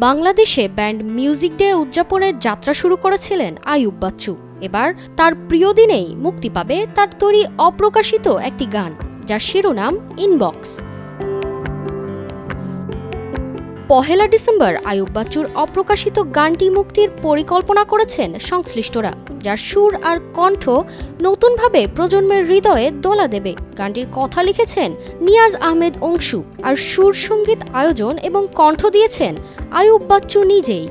বাংলাদেশে band music day উদযাপনের যাত্রা শুরু করেছিলেন আইয়ুব বাচ্চু। এবার তার প্রিয় দিনেই মুক্তি পাবে তার তৈরি অপ্রকাশিত একটি গান, যার শিরোনাম ইনবক্স। পহেলা ডিসেম্বর আইয়ুব বাচ্চুর অপ্রকাশিত গানটি মুক্তির পরিকল্পনা করেছেন সংশ্লিষ্টরা, যার সুর আর কণ্ঠ নতুনভাবে প্রজন্মের হৃদয়ে দোলা দেবে। গানটির কথা লিখেছেন নিয়াজ আহমেদ অংশু, আর সুর সঙ্গীত আয়োজন এবং কণ্ঠ দিয়েছেন আইয়ুব বাচ্চু নিজেই।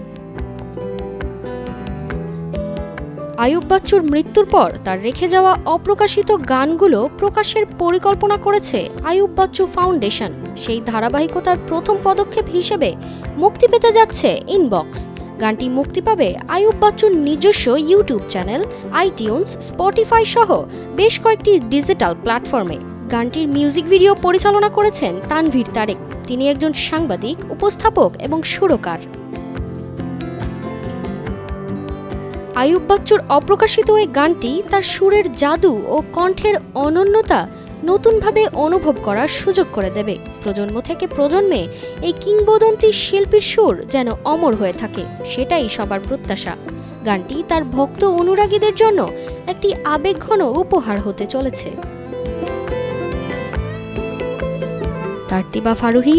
আইয়ুব বাচ্চুর মৃত্যুর পর তার রেখে যাওয়া অপ্রকাশিত গানগুলো প্রকাশের পরিকল্পনা করেছে আইয়ুব বাচ্চু ফাউন্ডেশন। সেই ধারাবাহিকতার প্রথম পদক্ষেপ হিসেবে মুক্তি পেতে যাচ্ছে ইনবক্স। গানটি মুক্তি পাবে আইয়ুব বাচ্চুর নিজস্ব ইউটিউব চ্যানেল, আইটিউনস, স্পটিফাই সহ বেশ কয়েকটি ডিজিটাল প্ল্যাটফর্মে। গানটির মিউজিক ভিডিও পরিচালনা করেছেন তানভীর তারেক। তিনি একজন সাংবাদিক, উপস্থাপক এবং সুরকার। আইয়ুব বাচ্চুর অপ্রকাশিত এই গানটি তার সুরের জাদু ও কণ্ঠের অনন্যতা নতুনভাবে অনুভব করার সুযোগ করে দেবে। প্রজন্ম থেকে প্রজন্মে এই কিংবদন্তি শিল্পীর সুর যেন অমর হয়ে থাকে, সেটাই সবার প্রত্যাশা। গানটি তার ভক্ত অনুরাগীদের জন্য একটি আবেগঘন উপহার হতে চলেছে। তারতিবা ফারুহী,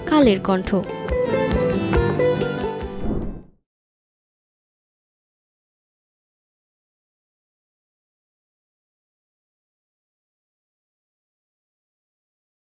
কালের কণ্ঠ।